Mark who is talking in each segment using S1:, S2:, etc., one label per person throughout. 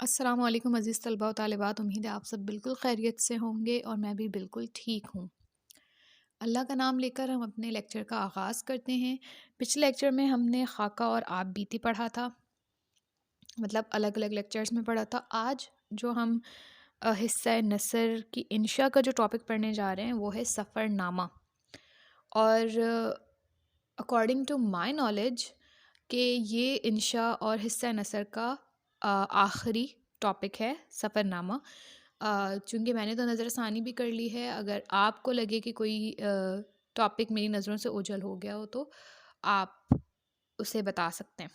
S1: السلام علیکم عزیز طلباء و طالبات، امید ہے آپ سب بالکل خیریت سے ہوں گے اور میں بھی بالکل ٹھیک ہوں۔ اللہ کا نام لے کر ہم اپنے لیکچر کا آغاز کرتے ہیں۔ پچھلے لیکچر میں ہم نے خاکہ اور آپ بیتی پڑھا تھا، مطلب الگ الگ لیکچرز میں پڑھا تھا۔ آج جو ہم حصہ نثر کی انشاء کا جو ٹاپک پڑھنے جا رہے ہیں وہ ہے سفر نامہ، اور اکارڈنگ ٹو مائی نالج کہ یہ انشاء اور حصہ نثر کا آخری ٹاپک ہے سفر نامہ۔ چونکہ میں نے تو نظر ثانی بھی کر لی ہے، اگر آپ کو لگے کہ کوئی ٹاپک میری نظروں سے اوجھل ہو گیا ہو تو آپ اسے بتا سکتے ہیں۔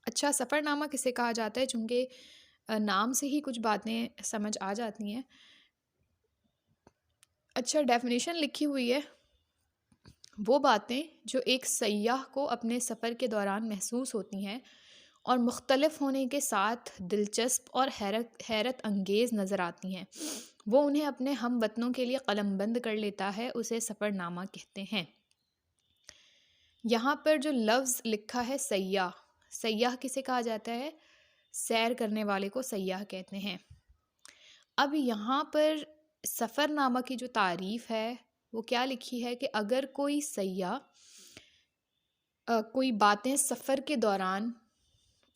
S1: اچھا، سفر نامہ کسے کہا جاتا ہے؟ چونکہ نام سے ہی کچھ باتیں سمجھ آ جاتی ہیں۔ اچھا، ڈیفینیشن لکھی ہوئی ہے، وہ باتیں جو ایک سیاح کو اپنے سفر کے دوران محسوس ہوتی ہیں اور مختلف ہونے کے ساتھ دلچسپ اور حیرت انگیز نظر آتی ہیں، وہ انہیں اپنے ہم وطنوں کے لیے قلم بند کر لیتا ہے، اسے سفر نامہ کہتے ہیں۔ یہاں پر جو لفظ لکھا ہے سیاح، سیاح کسے کہا جاتا ہے؟ سیر کرنے والے کو سیاح کہتے ہیں۔ اب یہاں پر سفر نامہ کی جو تعریف ہے وہ کیا لکھی ہے کہ اگر کوئی سیاح کوئی باتیں سفر کے دوران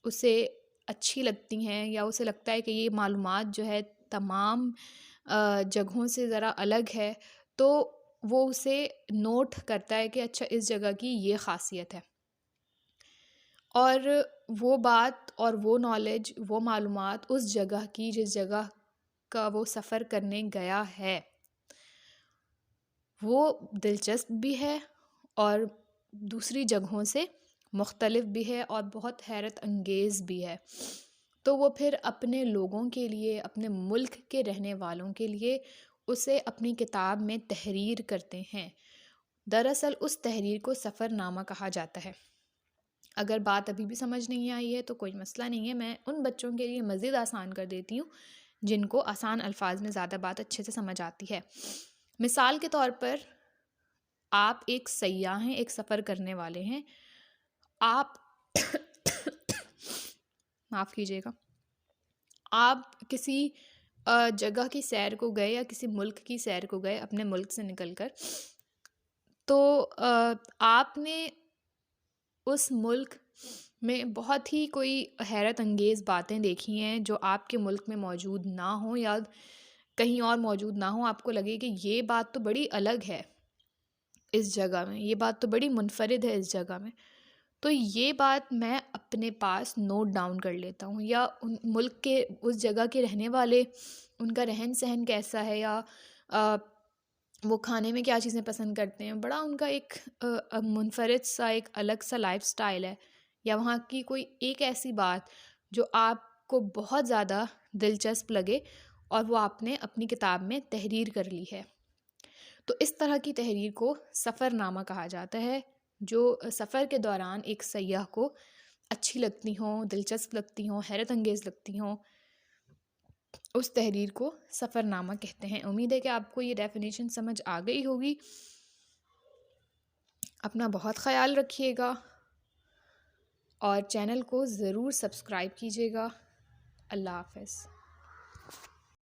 S1: اسے اچھی لگتی ہیں یا اسے لگتا ہے کہ یہ معلومات جو ہے تمام جگہوں سے ذرا الگ ہے، تو وہ اسے نوٹ کرتا ہے کہ اچھا اس جگہ کی یہ خاصیت ہے، اور وہ بات اور وہ نالج، وہ معلومات اس جگہ کی جس جگہ کا وہ سفر کرنے گیا ہے وہ دلچسپ بھی ہے اور دوسری جگہوں سے مختلف بھی ہے اور بہت حیرت انگیز بھی ہے، تو وہ پھر اپنے لوگوں کے لیے، اپنے ملک کے رہنے والوں کے لیے اسے اپنی کتاب میں تحریر کرتے ہیں۔ دراصل اس تحریر کو سفر نامہ کہا جاتا ہے۔ اگر بات ابھی بھی سمجھ نہیں آئی ہے تو کوئی مسئلہ نہیں ہے، میں ان بچوں کے لیے مزید آسان کر دیتی ہوں جن کو آسان الفاظ میں زیادہ بات اچھے سے سمجھ آتی ہے۔ مثال کے طور پر آپ ایک سیاح ہیں، ایک سفر کرنے والے ہیں، آپ معاف کیجیے گا، آپ کسی جگہ کی سیر کو گئے یا کسی ملک کی سیر کو گئے اپنے ملک سے نکل کر، تو آپ نے اس ملک میں بہت ہی کوئی حیرت انگیز باتیں دیکھی ہیں جو آپ کے ملک میں موجود نہ ہوں یا کہیں اور موجود نہ ہوں، آپ کو لگے کہ یہ بات تو بڑی الگ ہے اس جگہ میں، یہ بات تو بڑی منفرد ہے اس جگہ میں، تو یہ بات میں اپنے پاس نوٹ ڈاؤن کر لیتا ہوں، یا ان ملک کے اس جگہ کے رہنے والے ان کا رہن سہن کیسا ہے، یا وہ کھانے میں کیا چیزیں پسند کرتے ہیں، بڑا ان کا ایک منفرد سا ایک الگ سا لائف سٹائل ہے، یا وہاں کی کوئی ایک ایسی بات جو آپ کو بہت زیادہ دلچسپ لگے اور وہ آپ نے اپنی کتاب میں تحریر کر لی ہے، تو اس طرح کی تحریر کو سفر نامہ کہا جاتا ہے، جو سفر کے دوران ایک سیاح کو اچھی لگتی ہوں، دلچسپ لگتی ہوں، حیرت انگیز لگتی ہوں، اس تحریر کو سفر نامہ کہتے ہیں۔ امید ہے کہ آپ کو یہ ڈیفینیشن سمجھ آ گئی ہوگی۔ اپنا بہت خیال رکھیے گا اور چینل کو ضرور سبسکرائب کیجیے گا۔ اللہ حافظ۔